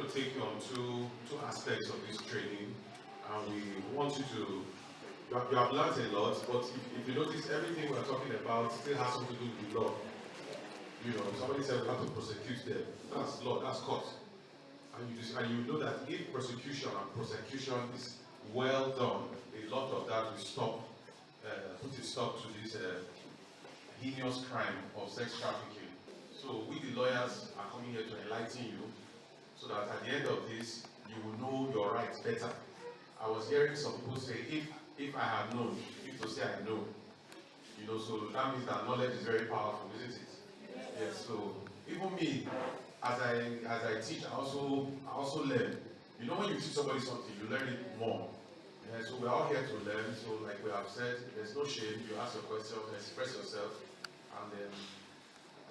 going to take you on two aspects of this training, and we want you to. You have learned a lot, but if you notice, everything we're talking about still has something to do with law. You know, somebody said we have to prosecute them. That's law, that's court. And you know that if prosecution is well done, a lot of that will stop, put a stop to this heinous crime of sex trafficking. So we the lawyers are coming here to enlighten you, so that at the end of this, you will know your rights better. I was hearing some people say, if I had known, if to say I know, you know, so that means that knowledge is very powerful, isn't it? Yes. So even me, as I teach, I also learn. You know, when you teach somebody something, you learn it more. Yeah, so we're all here to learn. So like we have said, there's no shame. You ask your question, express yourself, and then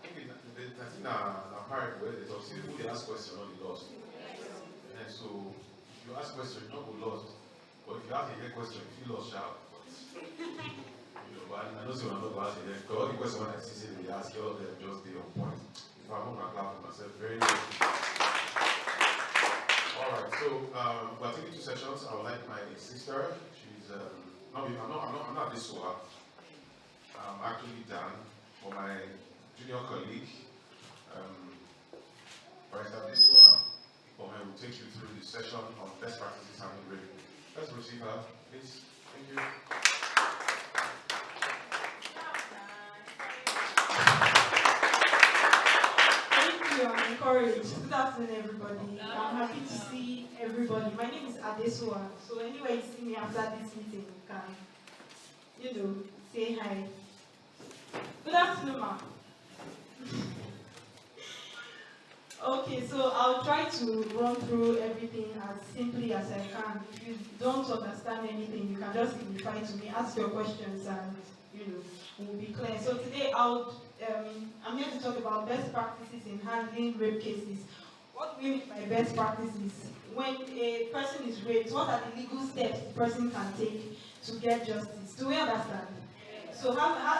I think apparently where there's also people they ask questions, not the lost. Yeah, so if you ask questions, you're not lost. But if you ask a head question, you feel lost sharp. You know, but I know so I'm not going to ask a head. Because all the questions when I see they ask, all of them just stay on point. If I'm not clap for myself, very good. Alright, so we're taking two sessions. I would like my sister, she's I'm not this one. I'm actually Dan, for my junior colleague, Barrister Adesua, will take you through the session on best practices handling rape. Let's receive her, please. Thank you. Thank you, I'm encouraged. Good afternoon, everybody. I'm happy to see everybody. My name is Adesua, so anywhere you see me after this meeting, you can, say hi. Good afternoon, ma. Okay, so I'll try to run through everything as simply as I can. If you don't understand anything, you can just signify to me, ask your questions, and we'll be clear. So today I'm here to talk about best practices in handling rape cases. What do we mean by best practices? When a person is raped, what are the legal steps the person can take to get justice? Do we understand? So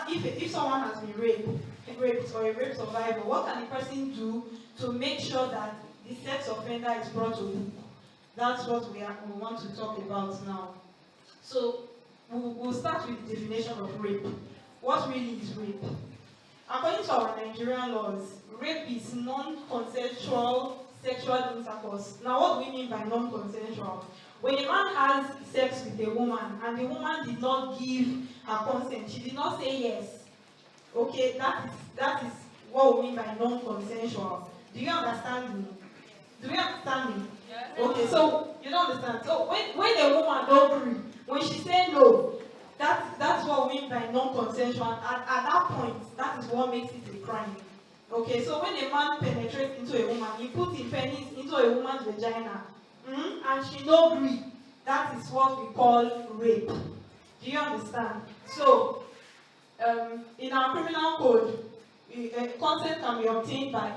if someone has been raped or a rape survivor, what can the person do to make sure that the sex offender is brought to book? That's what we want to talk about now. So we'll start with the definition of rape. What really is rape? According to our Nigerian laws, rape is non-consensual sexual intercourse. Now, what do we mean by non-consensual? When a man has sex with a woman and the woman did not give her consent, she did not say yes. Okay, that is what we mean by non-consensual. Do you understand me? Do you understand me? Yes. Okay, so you don't understand. So when a woman don't agree, when she say no, that's what we mean by non-consensual. At that point, that is what makes it a crime. Okay, so when a man penetrates into a woman, he puts his penis into a woman's vagina, and she no agree, that is what we call rape. Do you understand? So, in our criminal code, consent can be obtained by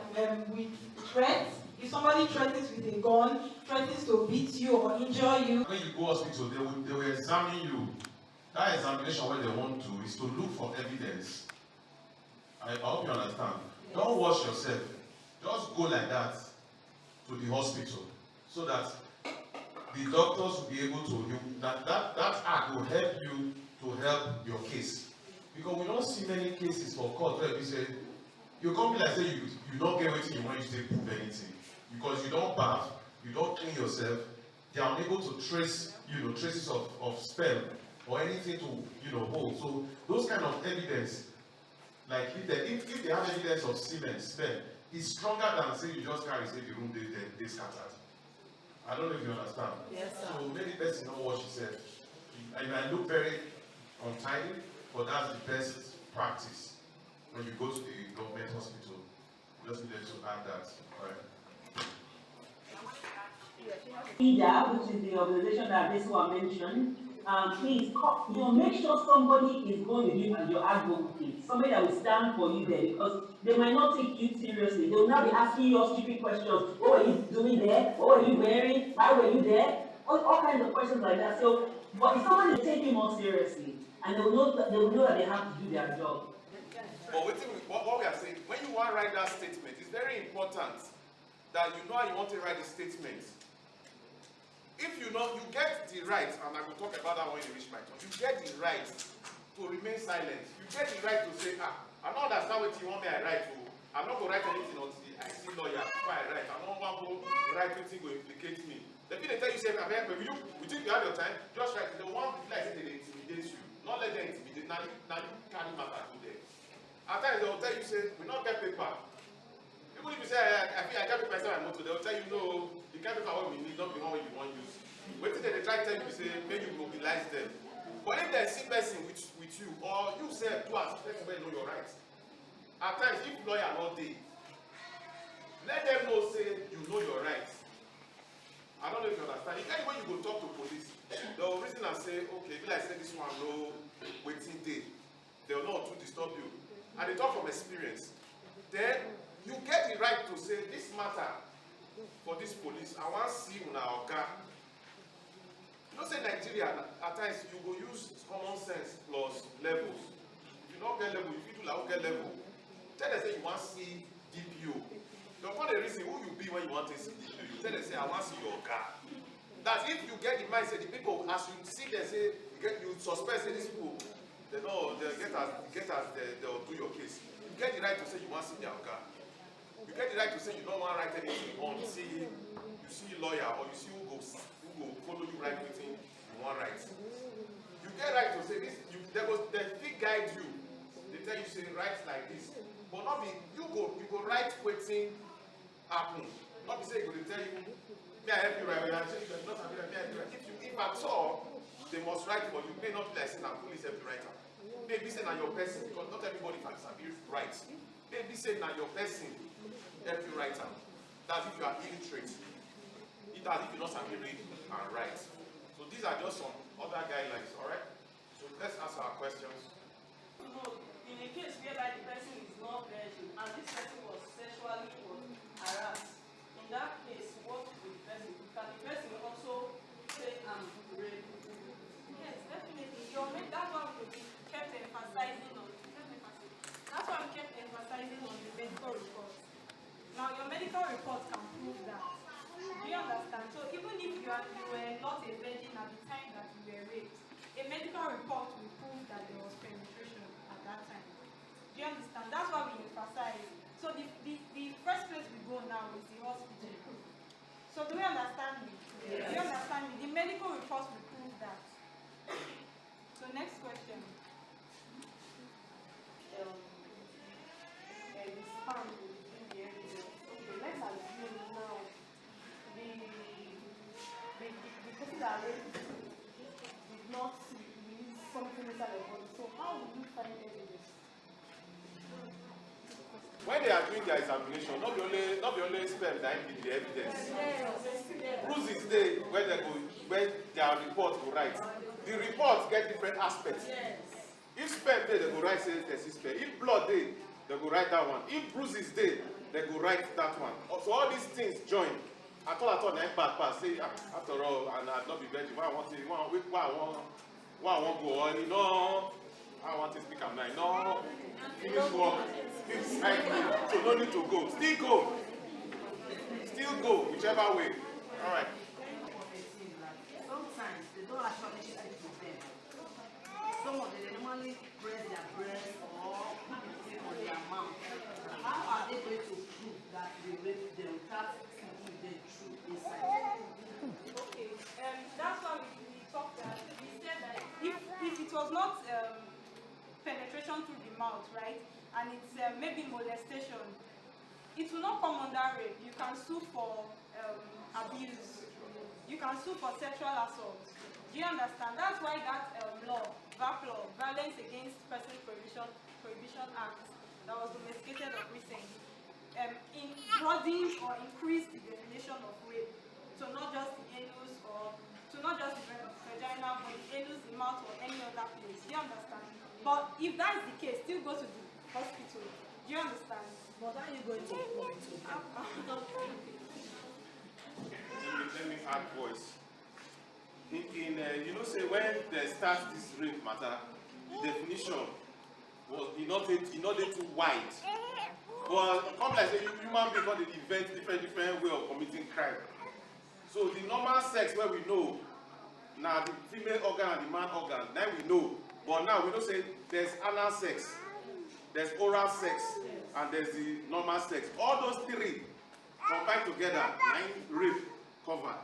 with threats. If somebody threatens with a gun, threatens to beat you or injure you. When you go to hospital, they will examine you. That examination, what they want to is to look for evidence. I hope you understand. Yes. Don't wash yourself. Just go like that to the hospital, so that the doctors will be able to, that act will help you to help your case. Because we don't see many cases for court where we say, you come like say you don't get anything you want you to prove anything. Because you don't bath, you don't clean yourself, they are unable to trace, traces of sperm or anything to, hold. So those kind of evidence, like if they have evidence of semen, sperm, is stronger than say you just carry say the room they scattered. I don't know if you understand. Yes, sir. So many persons don't wash themselves. And I look very untidy, but that's the best practice when you go to the government hospital. Just need to add that. Right. IDA, which is the organization that this one mentioned, please, make sure somebody is going to be your advocate, somebody that will stand for you there, because they might not take you seriously. They will not be asking you all stupid questions. What were you doing there? What were you wearing? Why were you there? All kinds of questions like that. So, but if somebody will take you more seriously, and they will know that they have to do their job. But what we are saying, when you want to write that statement, it's very important that you know how you want to write the statement. If you know, you get the right, and I will talk about that when you reach my turn, you get the right to remain silent. You get the right to say, I don't understand what you want me to write. I'm not going to write anything until I see lawyer before I write. I don't want to write anything to implicate me. The people they tell you, say, maybe you think you have your time, just write. The one people like say they intimidate you. Not let them intimidate. Now you carry matter to them. At times they will tell you, say, we not get paper. Even if you say, I get paper myself and motor, they will tell you, no, the kind of paper what we need, not the one you want to use. Wait till they try to tell you, say, maybe you mobilize them. But if they see person with you, or you say, do as person where you know your rights. At times, if lawyer not dey, let them know, say, you know your rights. I don't know if you understand. If anyway you go talk to police, they will reason and say, okay, be like say this one no waiting day. They will not to disturb you. And they talk from experience. Then you get the right to say, this matter for this police, I want to see una oga. You know, say Nigeria, at times you go use common sense plus levels. If you don't get level, if you do like get level, tell them say you want to see DPO. Don't want the reason who you be when you want to see DPO. You tell them say I want to see your car. That if you get the mindset, the people as you see them say you suspect say these people, they know they they'll do your case. You get the right to say you want to see their car. You get the right to say you don't want to write anything on you see lawyer or you see who go follow you write anything you want to write. You get right to say this, they fit guide you. They tell you say write like this. But not be you go write wetin happen. Not be say you go tell you, may I help you write? If at all they must write for you, may not be like saying police help you write. Maybe say na your person, because not everybody can sabi write. Maybe say na your person help you write am. That's if you are illiterate. That's if you not sabi read and write. So these are just some other guidelines, alright? So let's ask our questions. In a case where like the person is not virgin and this person was sexually harassed, in that case, what would the person do? Can the person also say I'm raped? Yes, definitely. That's why we kept emphasizing on. That's why we kept emphasizing on the medical report. Now, your medical report can prove that. Do you understand? So even if you were not a virgin at the time that you were raped, a medical report will prove that there was penetration at that time. Do you understand? That's why we emphasize. So the first place we go now is the hospital. So do you understand me? Yes. Do you understand me? The medical reports will prove that. So next question. The span between the evidence. Okay, let's assume now the person that raped did not release something inside the body. So how will you find evidence? When they are doing their examination, not the only sperm that give the evidence. Bruises there where their report go write. The report get different aspects. If sperm there, they go write say there's sperm. If blood there, they go write that one. If bruises there, they go write that one. So all these things join. I thought na bad pass. Say after all, and I not be virgin. Why I want go on? You know, I want to speak am now. No, finish work inside me. So no need to go. Still go, whichever way. All right. Sometimes they don't actually speak to them. Some of them normally press their breast or put the thing on their mouth. How are they going to prove that they raped them without speaking the truth inside? Okay, that's why we talked that. We said that if it was not penetration through the mouth, right, and it's maybe molestation, it will not come under rape. You can sue for abuse. You can sue for sexual assault. Do you understand? That's why that VAP law, Violence Against Person Prohibition Act, that was domesticated of recent, broadened or increased the definition of rape to not just the anus or to not just the vagina, but the anus, the mouth, or any other place. Do you understand? But if that is the case, still go to the hospital. Do you understand? But how are you going to prove it to them? Let me add voice. You know, say when they start this rape matter, the definition was not too wide. But come like say human being got dey invent different way of committing crime. So the normal sex wey we know na the female organ and the man organ, na we know. But now we know say there's anal sex, there's oral sex, and there's the normal sex. All those three combined together, na rape cover.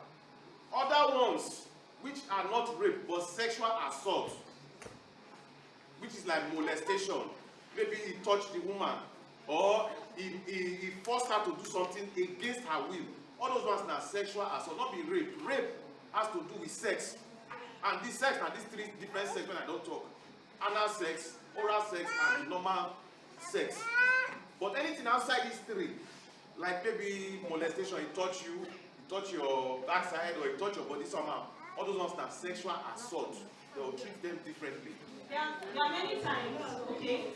Other ones which are not rape but sexual assault, which is like molestation. Maybe he touched the woman or he forced her to do something against her will. All those ones are sexual assault, not be rape. Rape has to do with sex. And this sex and these three different sex when I don't talk. Anal sex, oral sex, and the normal sex. But anything outside these three, like maybe molestation, he touch you, he touch your backside, or he touch your body somehow, all those ones are sexual assault. They will treat them differently. There are many times, okay?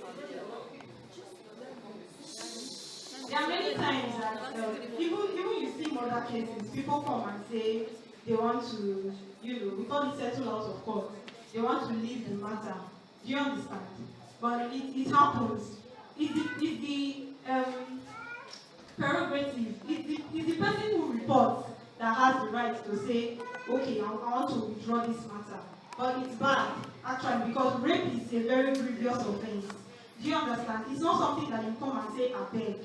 There are many times that even you see in other cases, people come and say they want to, we call it settle out of court. They want to leave the matter. Do you understand? But it happens. It's the prerogative. It's the person who reports that has the right to say, okay, I want to withdraw this matter. But it's bad, actually, because rape is a very grievous offense. Do you understand? It's not something that you come and say, I beg.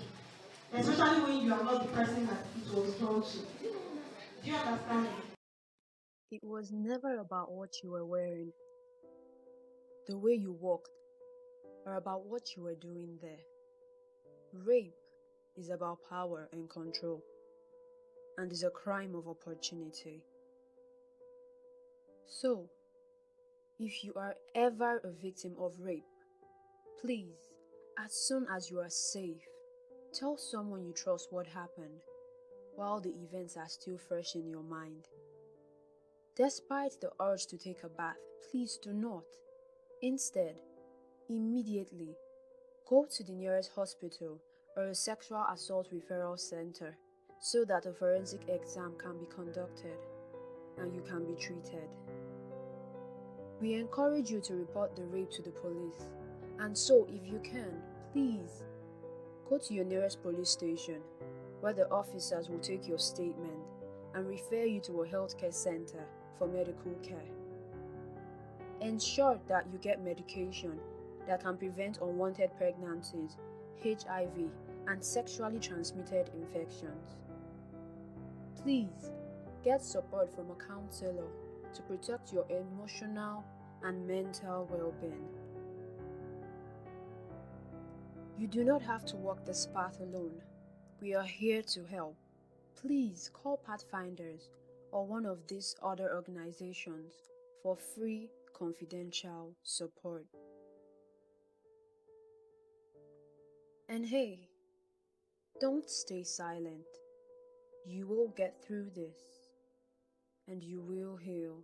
Especially when you are not the person that it was done to. Do you understand? It was never about what you were wearing, the way you walked, or about what you were doing there. Rape is about power and control, and is a crime of opportunity. So, if you are ever a victim of rape, please, as soon as you are safe, tell someone you trust what happened while the events are still fresh in your mind. Despite the urge to take a bath, please do not. Instead, immediately go to the nearest hospital or a sexual assault referral center so that a forensic exam can be conducted and you can be treated. We encourage you to report the rape to the police, and so if you can, please go to your nearest police station where the officers will take your statement and refer you to a healthcare center for medical care. Ensure that you get medication that can prevent unwanted pregnancies, HIV, and sexually transmitted infections. Please get support from a counselor to protect your emotional and mental well-being. You do not have to walk this path alone. We are here to help. Please call Pathfinders or one of these other organizations for free, confidential support. And hey, don't stay silent. You will get through this, and you will heal.